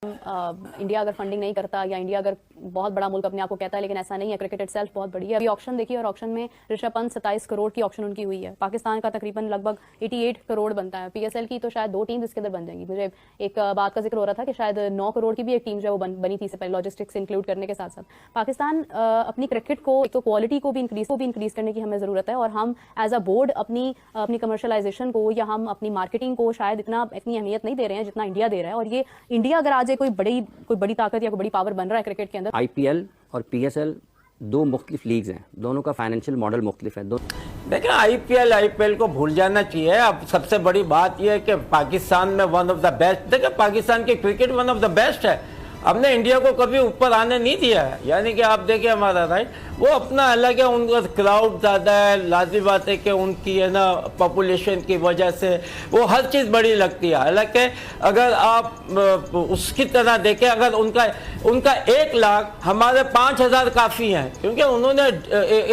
India अगर funding नहीं करता या इंडिया अगर बहुत बड़ा मुल्क अपने आप को कहता है, लेकिन ऐसा नहीं है। क्रिकेट इटसेल्फ बहुत बड़ी है। अभी ऑक्शन देखिए और ऑक्शन में ऋषभ पंत 27 करोड़ की ऑक्शन उनकी हुई है। पाकिस्तान का तकरीबन लगभग 88 करोड़ बनता है। पीएसएल की तो शायद 2 टीम इसके अंदर बन जाएंगी। मुझे एक बात का जिक्र हो रहा था कि शायद 9 करोड़ की भी एक टीम जो है वो बनी थी इससे पहले, लॉजिस्टिक्स इंक्लूड करने के साथ साथ। पाकिस्तान अपनी क्रिकेट को तो क्वालिटी को भी इंक्रीज करने की हमें जरूरत है, और हम एज अ बोर्ड अपनी कमर्शलाइजेशन को या हम अपनी मार्केटिंग को शायद इतनी अहमियत नहीं दे रहे हैं जितना इंडिया दे रहा है। और ये इंडिया अगर आज कोई बड़ी ताकत या कोई बड़ी पावर बन रहा है क्रिकेट के अंदर। आईपीएल और पीएसएल दो मुख्तलिफ लीग्स हैं, दोनों का फाइनेंशियल मॉडल मुख्तलिफ है। देखिए आईपीएल को भूल जाना चाहिए। अब सबसे बड़ी बात यह है कि पाकिस्तान में वन ऑफ द बेस्ट, देखिए पाकिस्तान की cricket one of the best है। हमने इंडिया को कभी ऊपर आने नहीं दिया है, यानी कि आप देखिए हमारा राइट वो अपना अलग है, उनका क्राउड ज़्यादा है, लाजिमी बात है कि उनकी है ना पॉपुलेशन की वजह से वो हर चीज़ बड़ी लगती है। हालांकि अगर आप उसकी तरह देखें, अगर उनका 1 लाख हमारे 5,000 काफ़ी हैं, क्योंकि उन्होंने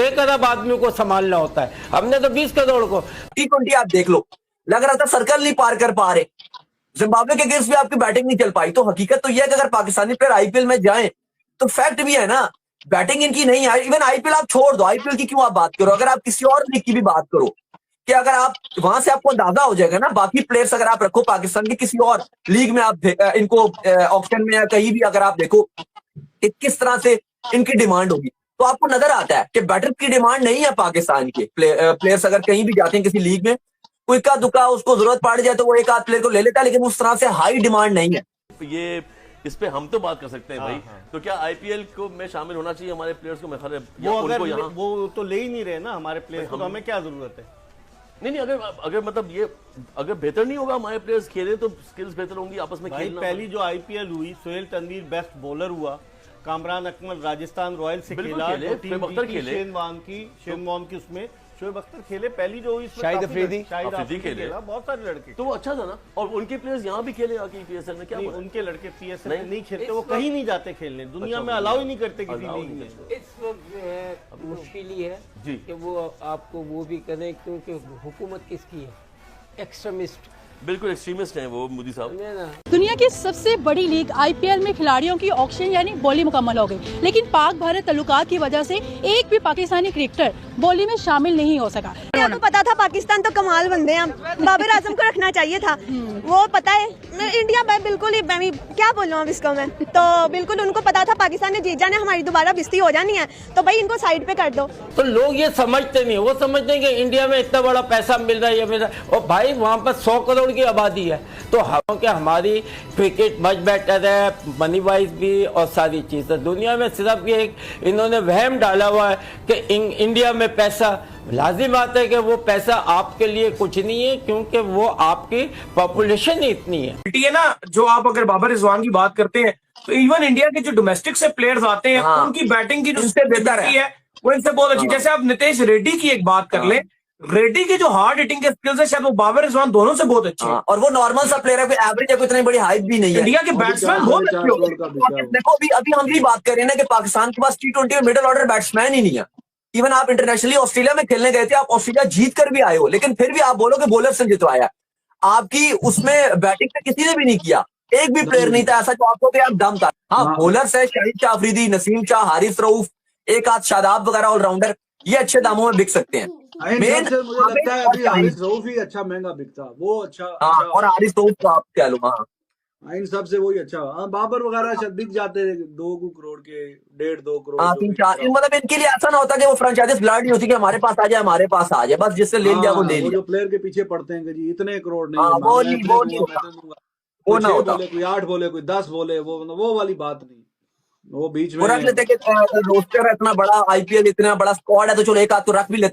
1 अरब आदमी को संभालना होता है, हमने तो 20 करोड़ को। T20 आप देख लो, लग रहा था सर्कल नहीं पार कर पा रहे। जिम्बाब्वे के अगेंस्ट भी आपकी बैटिंग नहीं चल पाई। तो हकीकत तो यह है कि अगर पाकिस्तानी प्लेयर आईपीएल में जाएं तो फैक्ट भी है ना, बैटिंग इनकी नहीं है। इवन आईपीएल आप छोड़ दो, आईपीएल की क्यों आप बात करो, अगर आप किसी और लीग की भी बात करो, कि अगर आप वहां से आपको अंदाजा हो जाएगा ना, बाकी प्लेयर्स अगर आप रखो पाकिस्तान की किसी और लीग में, आप इनको ऑक्शन में या कहीं भी अगर आप देखो किस तरह से इनकी डिमांड होगी, तो आपको नजर आता है कि बैटर की डिमांड नहीं है पाकिस्तान के। प्लेयर्स अगर कहीं भी जाते हैं किसी लीग में, कोई का दुका उसको जरूरत पड़ जाए तो वो एक आध प्लेयर को ले लेता है, लेकिन उस तरह से हाई डिमांड नहीं है। ये इस पे हम तो बात कर सकते हैं भाई। तो क्या आईपीएल को में शामिल होना चाहिए हमारे प्लेयर्स को? वो तो ले ही नहीं रहे ना हमारे प्लेयर्स को, तो हमें क्या जरूरत है? नहीं, अगर मतलब ये अगर बेहतर नहीं होगा हमारे प्लेयर्स खेले तो स्किल्स बेहतर होंगी आपस में खेलना। पहली जो आईपीएल हुई, सोहेल तनवीर बेस्ट बॉलर हुआ, कामरान अकमल राजस्थान रॉयल्स से खेला, शेन वॉन की उसमें शोएब अख्तर खेले। पहली जो हुई शाहिद अफरीदी खेले, बहुत सारे लड़के, तो वो अच्छा था ना। और उनके प्लेयर्स यहाँ भी खेले आके पीएसएल में, क्या उनके लड़के पीएसएल में नहीं खेलते, वो कहीं नहीं जाते खेलने, दुनिया में अलाउ ही नहीं करते किसी लीग में। इस वक्त मुश्किल ही है कि वो आपको वो भी करें, क्योंकि हुकूमत किसकी है? एक्सट्रीमिस्ट, बिल्कुल एक्सट्रीमिस्ट हैं वो मोदी साहब। दुनिया की सबसे बड़ी लीग आईपीएल में खिलाड़ियों की ऑक्शन यानी बोली मुकम्मल हो गई, लेकिन पाक भारत तल्लुकात की वजह से एक भी पाकिस्तानी क्रिकेटर बोली में शामिल नहीं हो सका। आपको पता था पाकिस्तान तो कमाल बंदे हैं, बाबर आजम को रखना चाहिए था, वो पता है। इंडिया बिल्कुल ही, मैं क्या बोल रहा हूँ इसको मैं, तो बिल्कुल उनको पता था पाकिस्तान ने जीत जाने, हमारी दोबारा बिस्ती हो जानी है, तो भाई इनको साइड पे कर दो। तो लोग ये समझते नहीं, वो समझते हैं कि इंडिया में इतना बड़ा पैसा मिल रहा है, ये मिल रहा है, और भाई वहाँ पर 100 करोड़ की आबादी है। तो हमारी क्रिकेट मच बेटर है, मनी वाइज भी और सारी चीजें। दुनिया में सिर्फ ये इन्होंने वहम डाला हुआ है कि इंडिया में पैसा, लाजिम बात है कि वो पैसा आपके लिए कुछ नहीं है, क्योंकि वो आपकी पॉपुलेशन ही इतनी है। है ना, जो आप अगर बाबर रिजवान की बात करते हैं, तो इवन इंडिया के जो डोमेस्टिक से प्लेयर्स आते हैं, उनकी बैटिंग की जो बेहतर है वो इनसे बहुत अच्छी। जैसे आप नितेश रेड्डी की एक बात कर लें, रेड्डी के जो हार्ड हिटिंग के स्किल्स है, शायद वो बाबर रिजवान दोनों से बहुत अच्छे हैं। और वो नॉर्मल सा प्लेयर है, कोई एवरेज है, कोई इतनी बड़ी हाइट भी नहीं है। इंडिया के बैट्समैन बहुत अच्छे होते हैं। देखो अभी हम भी बात कर रहे हैं ना कि पाकिस्तान के पास T20 में मिडिल ऑर्डर बैट्समैन ही नहीं है। इवन आप इंटरनेशनली ऑस्ट्रेलिया में खेलने गए थे, आप ऑस्ट्रेलिया जीत कर भी आए हो, लेकिन फिर भी आप बोलो कि बॉलर से जितवाया, आपकी उसमें बैटिंग पे किसी ने भी नहीं किया। एक भी प्लेयर नहीं था ऐसा जो आपको आप दम था। हाँ, बॉलर्स है, शाहिद शाह अफरीदी, नसीम शाह, हारिस रऊफ, एक आध शादाब वगैरह ऑलराउंडर, ये अच्छे दामों में बिक सकते हैं। मुझे लगता है अभी हारिस रऊफ ही अच्छा महंगा बिकता, वो अच्छा। और हारिस रऊफ आप कह लो, हाँ इन सब से वही अच्छा। बाबर वगैरह शायद बिक जाते 2 करोड़ के, 1.5-2 करोड़। 3-4, मतलब इनके लिए ऐसा ना होता कि वो फ्रेंचाइजीज ब्लाड नहीं होती कि हमारे पास आ जाए, हमारे पास आ जाए, बस जिससे ले लिया वो ले लिया। जो प्लेयर के पीछे पड़ते हैं कि जी इतने करोड़ नहीं, वो ना होता। कोई 8 बोले, कोई 10 बोले, वो वाली बात नहीं। वो बीच में रख लेते कि रोस्टर इतना बड़ा, आईपीएल इतना बड़ा स्क्वाड है, तो चलो एक आध तो रख भी लेते हैं।